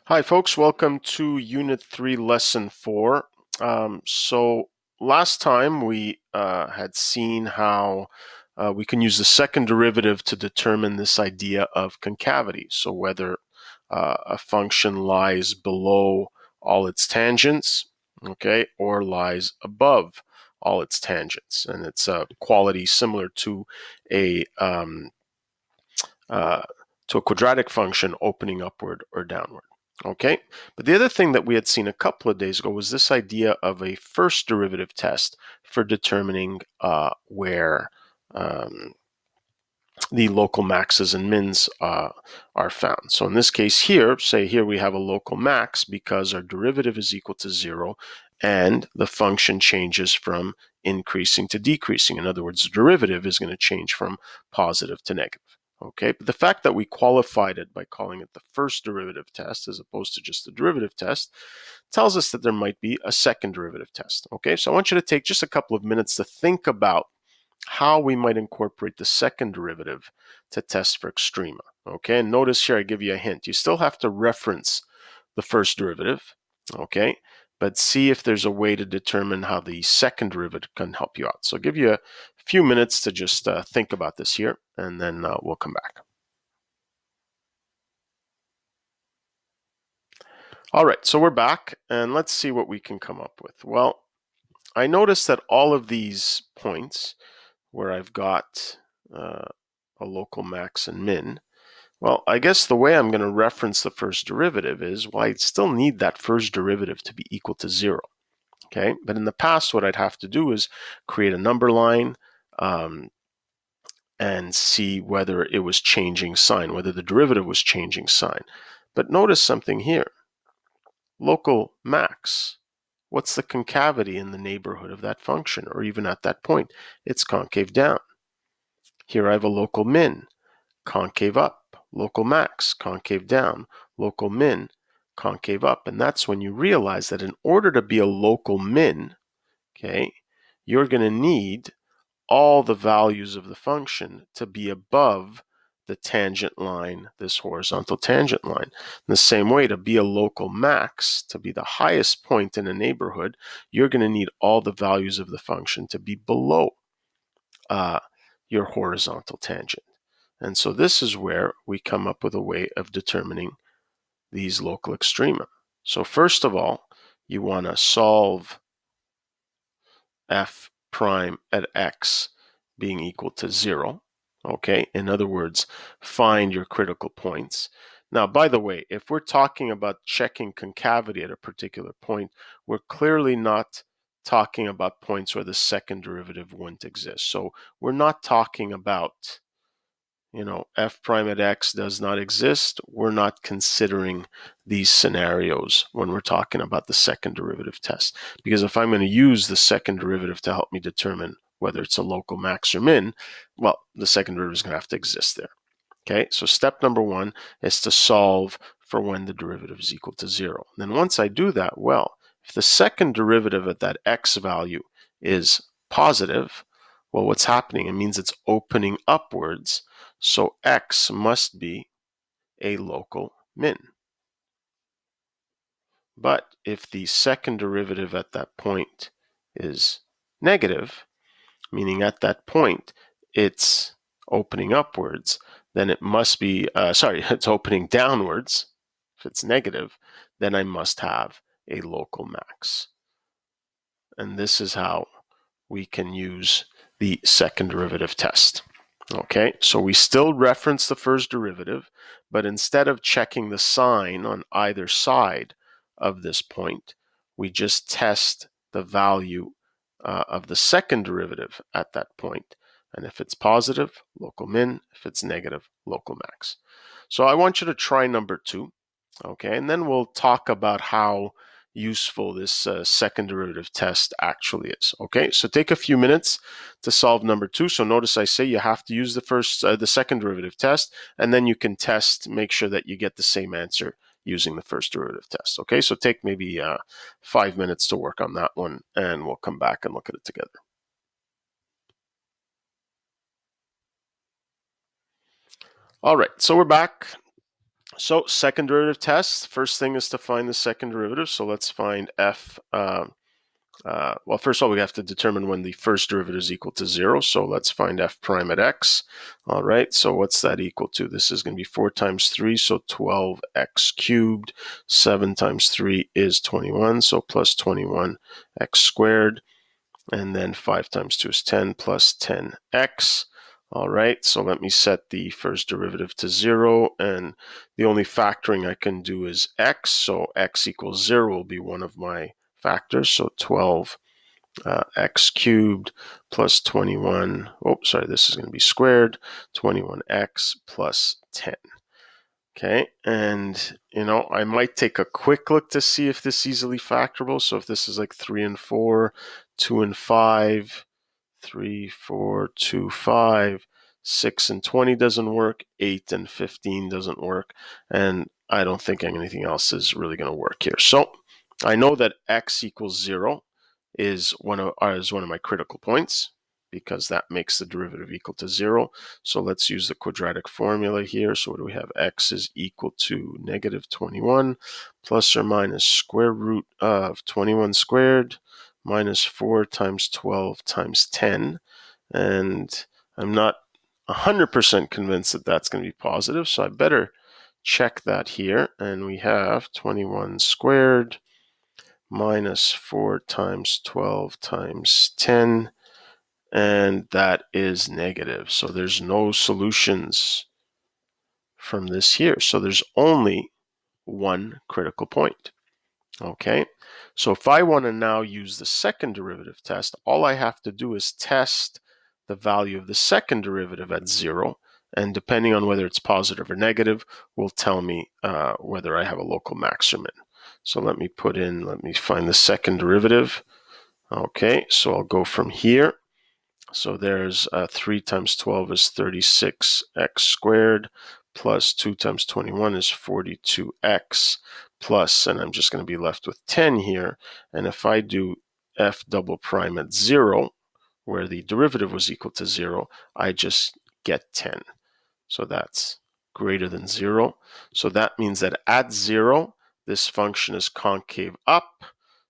Hi folks, welcome to Unit 3, Lesson 4. So last time we had seen how we can use the second derivative to determine this idea of concavity. So whether a function lies below all its tangents, okay, or lies above all its tangents. And it's a quality similar to a quadratic function opening upward or downward. Okay, but the other thing that we had seen a couple of days ago was this idea of a first derivative test for determining where the local maxes and mins are found. So in this case here, say here we have a local max because our derivative is equal to 0 and the function changes from increasing to decreasing. In other words, the derivative is going to change from positive to negative. Okay, but the fact that we qualified it by calling it the first derivative test as opposed to just the derivative test tells us that there might be a second derivative test. Okay, so I want you to take just a couple of minutes to think about how we might incorporate the second derivative to test for extrema. Okay, and notice here I give you a hint. You still have to reference the first derivative, okay, but see if there's a way to determine how the second derivative can help you out. So I'll give you a few minutes to just think about this here, and then we'll come back. All right, so we're back, and let's see what we can come up with. Well, I noticed that all of these points where I've got a local max and min, well, I guess the way I'm going to reference the first derivative is, well, I still need that first derivative to be equal to 0. Okay, but in the past, what I'd have to do is create a number line and see whether it was changing sign, whether the derivative was changing sign. But notice something here. Local max. What's the concavity in the neighborhood of that function, or even at that point? It's concave down. Here I have a local min, concave up, local max, concave down, local min, concave up. And that's when you realize that in order to be a local min, okay, you're going to need all the values of the function to be above the tangent line, this horizontal tangent line. In the same way, to be a local max, to be the highest point in a neighborhood, you're going to need all the values of the function to be below your horizontal tangent. And so this is where we come up with a way of determining these local extrema. So first of all, you want to solve f prime at x being equal to 0. Okay, in other words, find your critical points. Now, by the way, if we're talking about checking concavity at a particular point, we're clearly not talking about points where the second derivative wouldn't exist. So we're not talking about, f prime at x does not exist. We're not considering these scenarios when we're talking about the second derivative test. Because if I'm going to use the second derivative to help me determine whether it's a local max or min, well, the second derivative is going to have to exist there. Okay, so step number 1 is to solve for when the derivative is equal to 0. And then once I do that, well, if the second derivative at that x value is positive, well, what's happening? It means it's opening upwards. So x must be a local min. But if the second derivative at that point is negative, meaning at that point it's opening upwards, then it must be, it's opening downwards. If it's negative, then I must have a local max. And this is how we can use the second derivative test. Okay, so we still reference the first derivative, but instead of checking the sign on either side of this point, we just test the value of the second derivative at that point. And if it's positive, local min. If it's negative, local max. So I want you to try number 2, okay, and then we'll talk about how useful this second derivative test actually is. Okay, so take a few minutes to solve number 2. So notice I say you have to use the second derivative test, and then you can test, make sure that you get the same answer using the first derivative test. Okay, so take maybe 5 minutes to work on that one, and we'll come back and look at it together. All right, so we're back. So second derivative test, first thing is to find the second derivative. So let's find f. Well, first of all, we have to determine when the first derivative is equal to 0. So let's find f prime at x. All right, so what's that equal to? This is going to be 4 times 3, so 12x cubed. 7 times 3 is 21, so plus 21x squared. And then 5 times 2 is 10 plus 10x. All right, so let me set the first derivative to 0, and the only factoring I can do is x, so x equals 0 will be one of my factors, so 12 x cubed plus 21, this is going to be squared, 21x plus 10. Okay, and I might take a quick look to see if this is easily factorable. So if this is like 3 and 4, 2 and 5, 3, 4, 2, 5, 6 and 20 doesn't work, 8 and 15 doesn't work, and I don't think anything else is really going to work here. So I know that x equals 0 is one of my critical points, because that makes the derivative equal to 0. So let's use the quadratic formula here. So what do we have? X is equal to negative 21 plus or minus square root of 21 squared minus 4 times 12 times 10. And I'm not 100% convinced that that's going to be positive, so I better check that here. And we have 21 squared minus 4 times 12 times 10, and that is negative. So there's no solutions from this here. So there's only one critical point. Okay, so if I want to now use the second derivative test, all I have to do is test the value of the second derivative at 0, and depending on whether it's positive or negative, will tell me whether I have a local maximum. So let me find the second derivative. Okay, so I'll go from here. So there's 3 times 12 is 36x squared, plus 2 times 21 is 42x, plus, and I'm just going to be left with 10 here. And if I do f double prime at 0, where the derivative was equal to 0, I just get 10. So that's greater than 0. So that means that at 0, this function is concave up.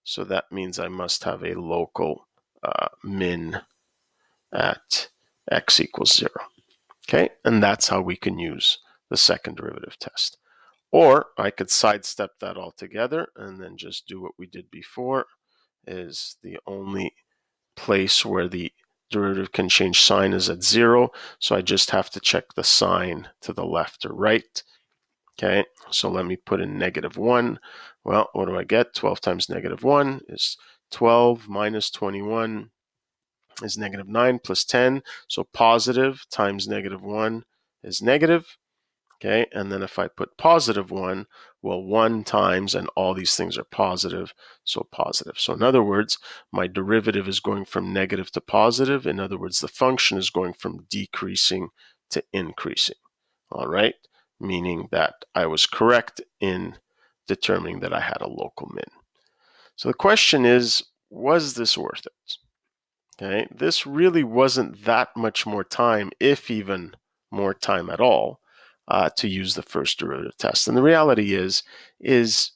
So that means I must have a local min at x equals 0. Okay, and that's how we can use the second derivative test. Or I could sidestep that altogether and then just do what we did before, is the only place where the derivative can change sign is at 0, so I just have to check the sign to the left or right. Okay, so let me put in -1. Well, what do I get? 12 times -1 is 12 minus 21 is -9 plus 10. So positive times -1 is negative. Okay, and then if I put +1, well, 1 times, and all these things are positive, so positive. So in other words, my derivative is going from negative to positive. In other words, the function is going from decreasing to increasing. All right, meaning that I was correct in determining that I had a local min. So the question is, was this worth it? Okay, this really wasn't that much more time, if even more time at all, to use the first derivative test. And the reality is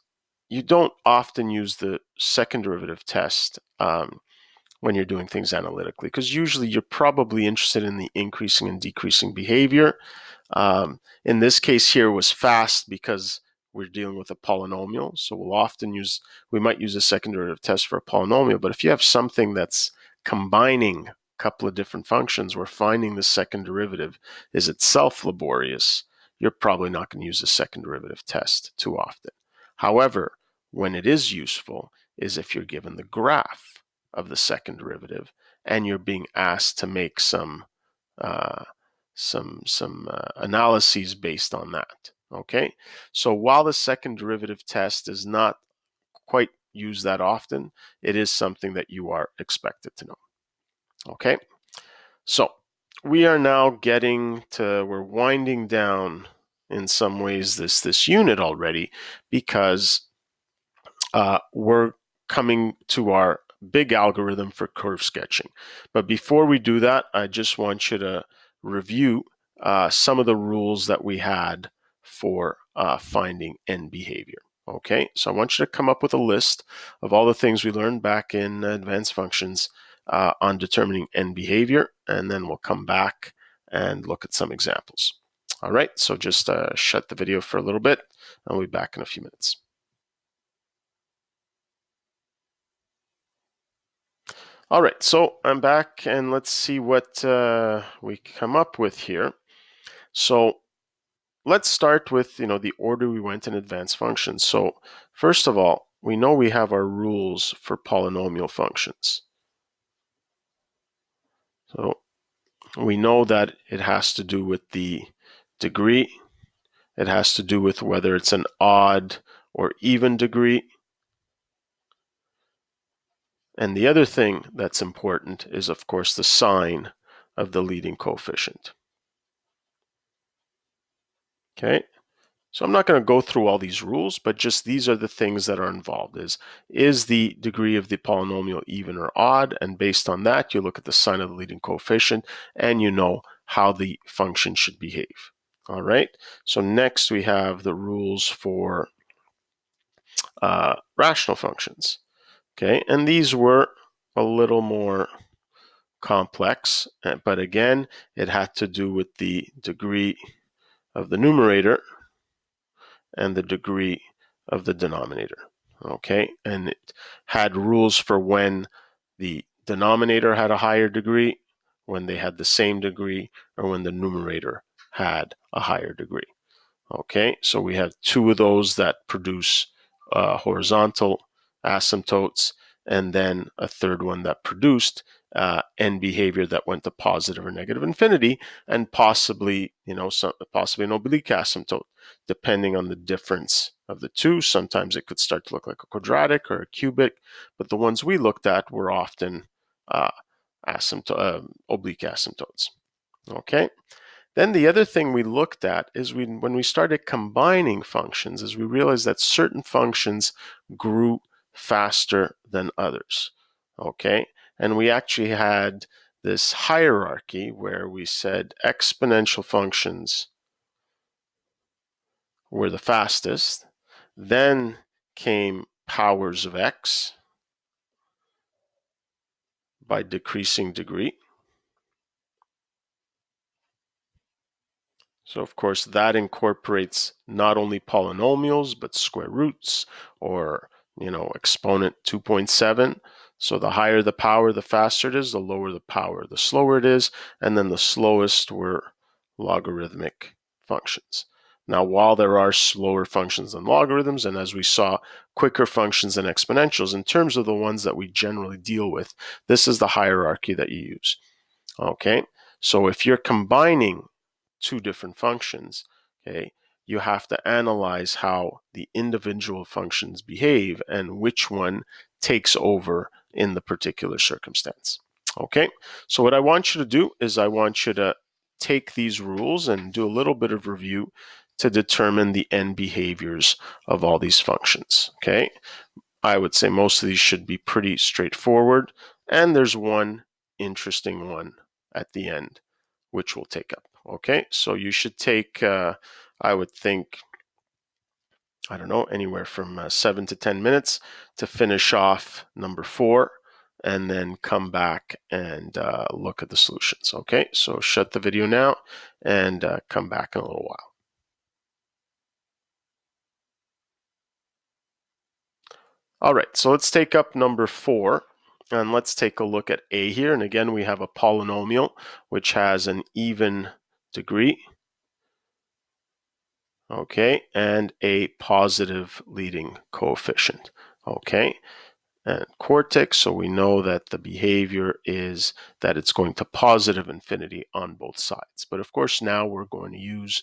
you don't often use the second derivative test when you're doing things analytically, because usually you're probably interested in the increasing and decreasing behavior. In this case here, was fast because we're dealing with a polynomial, so we might use a second derivative test for a polynomial. But if you have something that's combining a couple of different functions where finding the second derivative is itself laborious, you're probably not going to use a second derivative test too often. However, when it is useful is if you're given the graph of the second derivative and you're being asked to make some analyses based on that. Okay, so while the second derivative test is not quite used that often, it is something that you are expected to know. Okay, so we are now we're winding down in some ways this unit already, because we're coming to our big algorithm for curve sketching. But before we do that, I just want you to review some of the rules that we had for finding end behavior. Okay, so I want you to come up with a list of all the things we learned back in advanced functions on determining end behavior, and then we'll come back and look at some examples. All right, so just shut the video for a little bit, and we'll be back in a few minutes. All right, so I'm back, and let's see what we come up with here. So let's start with the order we went in advanced functions. So first of all, we know we have our rules for polynomial functions. So we know that it has to do with the degree. It has to do with whether it's an odd or even degree. And the other thing that's important is, of course, the sign of the leading coefficient. Okay, so I'm not going to go through all these rules, but just these are the things that are involved. Is the degree of the polynomial even or odd? And based on that, you look at the sign of the leading coefficient, and you know how the function should behave. All right, so next we have the rules for rational functions. Okay, and these were a little more complex, but again, it had to do with the degree of the numerator and the degree of the denominator. Okay, and it had rules for when the denominator had a higher degree, when they had the same degree, or when the numerator had a higher degree. Okay, so we have two of those that produce horizontal asymptotes, and then a third one that produced end behavior that went to positive or negative infinity, and possibly, possibly an oblique asymptote, depending on the difference of the two. Sometimes it could start to look like a quadratic or a cubic, but the ones we looked at were often oblique asymptotes. Okay. Then the other thing we looked at is when we started combining functions, is we realized that certain functions grew faster than others. Okay, and we actually had this hierarchy where we said exponential functions were the fastest, then came powers of x by decreasing degree. So of course that incorporates not only polynomials, but square roots, or exponent 2.7. So the higher the power, the faster it is, the lower the power, the slower it is, and then the slowest were logarithmic functions. Now, while there are slower functions than logarithms, and as we saw, quicker functions than exponentials, in terms of the ones that we generally deal with, this is the hierarchy that you use. Okay, so if you're combining two different functions, okay, you have to analyze how the individual functions behave and which one takes over in the particular circumstance. Okay, so what I want you to do is I want you to take these rules and do a little bit of review to determine the end behaviors of all these functions. Okay, I would say most of these should be pretty straightforward, and there's one interesting one at the end which we'll take up. Okay, so you should take, I would think, I don't know, anywhere from 7 to 10 minutes to finish off number 4, and then come back and look at the solutions. Okay, so shut the video now and come back in a little while. All right, so let's take up number 4. And let's take a look at A here. And again, we have a polynomial which has an even degree, okay, and a positive leading coefficient, okay, and quartic, so we know that the behavior is that it's going to positive infinity on both sides. But of course, now we're going to use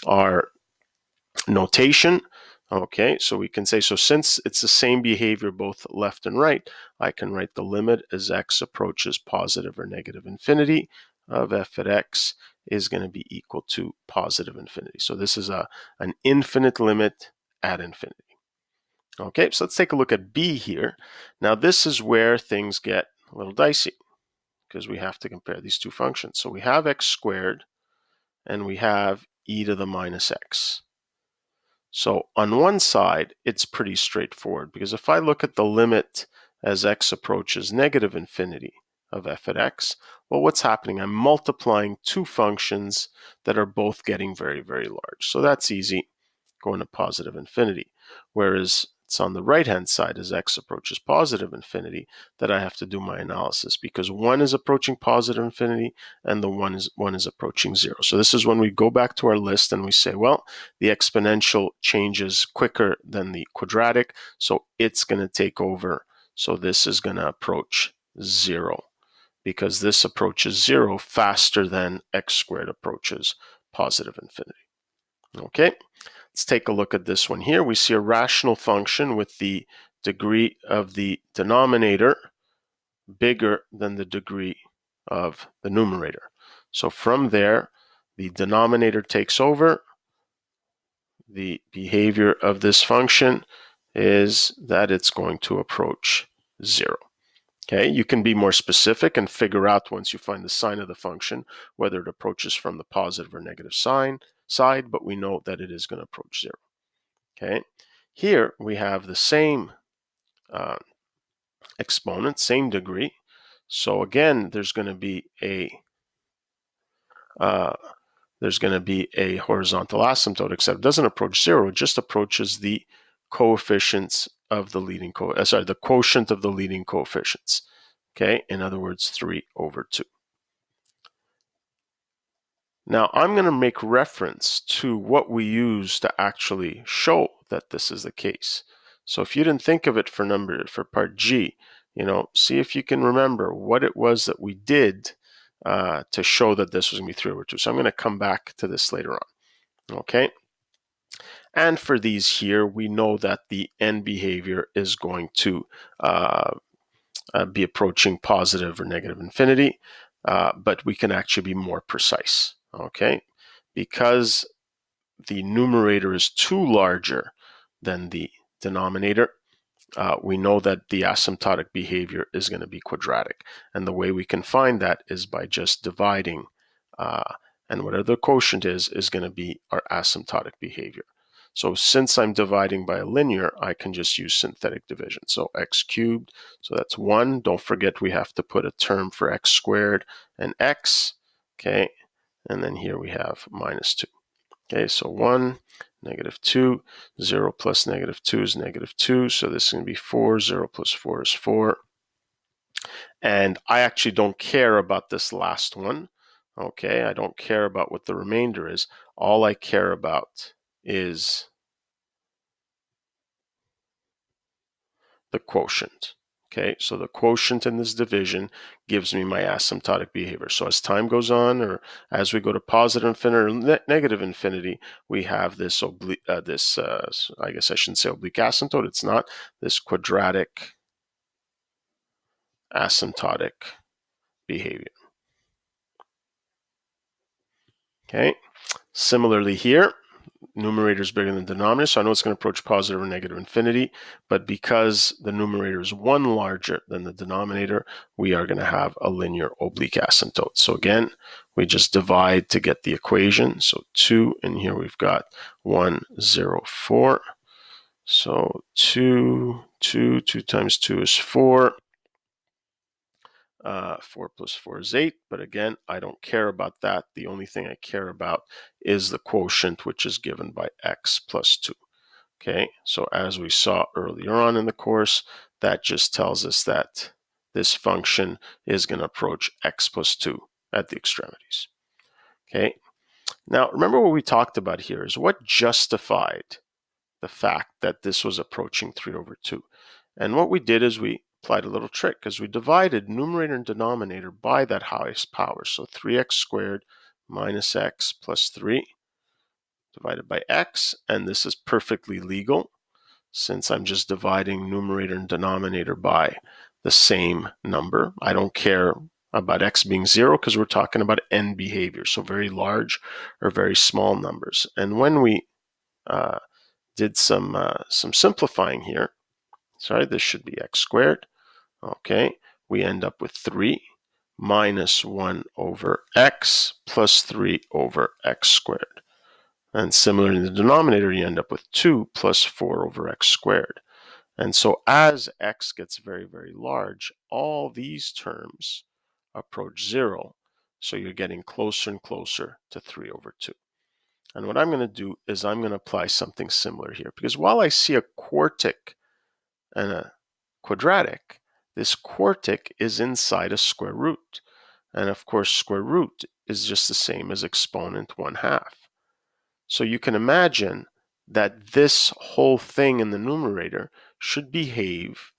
our notation. Okay, so we can say, so since it's the same behavior both left and right, I can write the limit as x approaches positive or negative infinity of f at x is going to be equal to positive infinity. So this is an infinite limit at infinity. Okay, so let's take a look at b here. Now this is where things get a little dicey because we have to compare these two functions. So we have x squared and we have e to the minus x. So on one side, it's pretty straightforward, because if I look at the limit as x approaches negative infinity of f at x, well, what's happening? I'm multiplying two functions that are both getting very, very large. So that's easy, going to positive infinity. Whereas it's on the right-hand side as x approaches positive infinity that I have to do my analysis, because one is approaching positive infinity and the one is approaching 0. So this is when we go back to our list and we say, well, the exponential changes quicker than the quadratic, so it's going to take over. So this is going to approach 0, because this approaches 0 faster than x squared approaches positive infinity. Okay, let's take a look at this one here. We see a rational function with the degree of the denominator bigger than the degree of the numerator. So from there, the denominator takes over. The behavior of this function is that it's going to approach 0. Okay, you can be more specific and figure out, once you find the sign of the function, whether it approaches from the positive or negative side, but we know that it is going to approach 0. Okay, here we have the same exponent, same degree. So again, there's going to be a horizontal asymptote, except it doesn't approach 0. It just approaches the coefficients of the leading the quotient of the leading coefficients. Okay, in other words, 3/2. Now I'm going to make reference to what we use to actually show that this is the case. So if you didn't think of it for part G, see if you can remember what it was that we did to show that this was going to be 3/2. So I'm going to come back to this later on. Okay. And for these here, we know that the end behavior is going to be approaching positive or negative infinity, but we can actually be more precise. Okay, because the numerator is larger than the denominator, we know that the asymptotic behavior is going to be quadratic. And the way we can find that is by just dividing, and whatever the quotient is going to be our asymptotic behavior. So since I'm dividing by a linear, I can just use synthetic division. So x cubed, so that's 1. Don't forget we have to put a term for x squared and x. Okay, and then here we have -2. Okay, so 1, -2, 0 plus -2 is -2, so this is going to be 4, 0 plus 4 is 4. And I actually don't care about this last one. Okay, I don't care about what the remainder is. All I care about is the quotient. Okay, so the quotient in this division gives me my asymptotic behavior. So as time goes on, or as we go to positive infinity or negative infinity, we have this oblique, I guess I shouldn't say oblique asymptote, it's not, this quadratic asymptotic behavior. Okay, similarly here, numerator is bigger than the denominator, so I know it's going to approach positive or negative infinity, but because the numerator is 1 larger than the denominator, we are going to have a linear oblique asymptote. So again, we just divide to get the equation. So 2, and here we've got 1, 0, 4. So 2 times 2 is 4. 4 plus 4 is 8, but again, I don't care about that. The only thing I care about is the quotient, which is given by x plus 2. Okay, so as we saw earlier on in the course, that just tells us that this function is going to approach x plus 2 at the extremities. Okay, now remember what we talked about here is what justified the fact that this was approaching 3/2. And what we did is we applied a little trick, because we divided numerator and denominator by that highest power. So 3x squared minus x plus 3 divided by x, and this is perfectly legal since I'm just dividing numerator and denominator by the same number. I don't care about x being 0 because we're talking about end behavior, so very large or very small numbers. And when we did some simplifying here, sorry, this should be x squared. Okay, we end up with 3 minus 1 over x plus 3 over x squared. And similar in the denominator, you end up with 2 plus 4 over x squared. And so as x gets very, very large, all these terms approach 0. So you're getting closer and closer to 3 over 2. And what I'm going to do is I'm going to apply something similar here. Because while I see a quartic and a quadratic, this quartic is inside a square root. And of course, square root is just the same as exponent 1/2. So you can imagine that this whole thing in the numerator should behave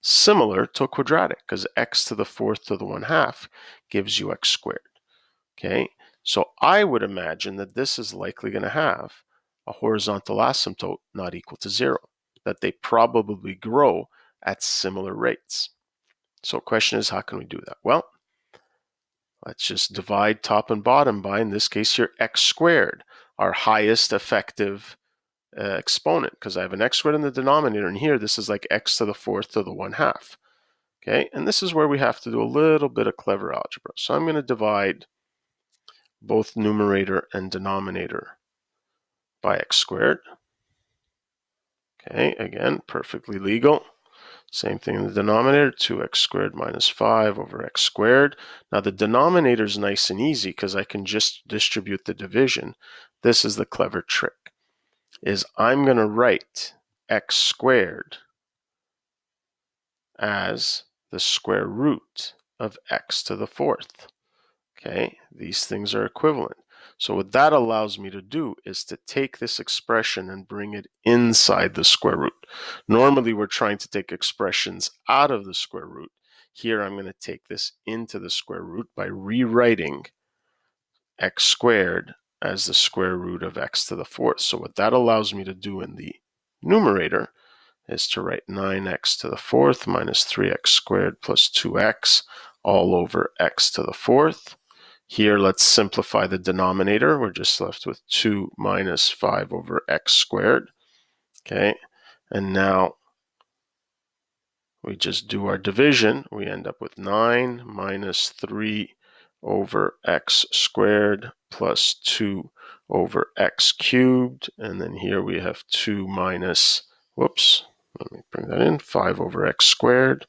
similar to a quadratic, because x to the 4th to the 1/2 gives you x squared. Okay, so I would imagine that this is likely going to have a horizontal asymptote not equal to 0, that they probably grow at similar rates. So the question is, how can we do that? Well, let's just divide top and bottom by, in this case here, x squared, our highest effective exponent, because I have an x squared in the denominator, and here this is like x to the 4th to the 1/2. Okay, and this is where we have to do a little bit of clever algebra. So I'm going to divide both numerator and denominator by x squared. Okay, again, perfectly legal. Same thing in the denominator, 2x squared minus 5 over x squared. Now the denominator is nice and easy because I can just distribute the division. This is the clever trick, is I'm going to write x squared as the square root of x to the 4th. Okay, these things are equivalent. So what that allows me to do is to take this expression and bring it inside the square root. Normally we're trying to take expressions out of the square root. Here I'm going to take this into the square root by rewriting x squared as the square root of x to the 4th. So what that allows me to do in the numerator is to write 9x to the 4th minus 3x squared plus 2x all over x to the 4th. Here, let's simplify the denominator. We're just left with 2 minus 5 over x squared. Okay, and now we just do our division. We end up with 9 minus 3 over x squared plus 2 over x cubed. And then here we have 2 minus, whoops, let me bring that in, 5 over x squared.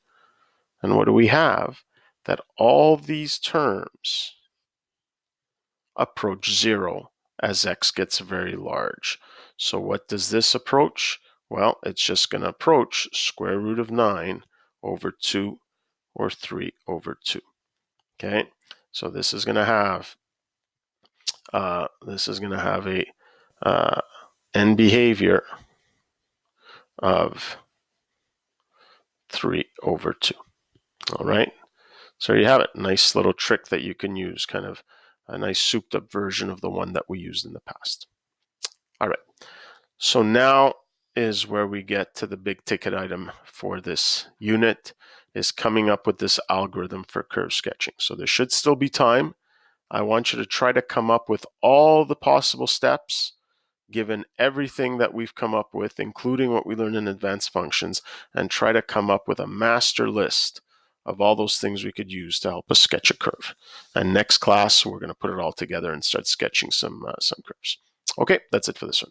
And what do we have? That all these terms approach 0 as x gets very large. So what does this approach? Well, it's just going to approach square root of 9 over 2 or 3 over 2. Okay, so this is going to have a end behavior of 3 over 2. All right, so you have it. Nice little trick that you can use, kind of a nice souped up version of the one that we used in the past. All right, so now is where we get to the big ticket item for this unit, is coming up with this algorithm for curve sketching. So there should still be time. I want you to try to come up with all the possible steps, given everything that we've come up with, including what we learned in advanced functions, and try to come up with a master list of all those things we could use to help us sketch a curve. And next class, we're going to put it all together and start sketching some curves. Okay, that's it for this one.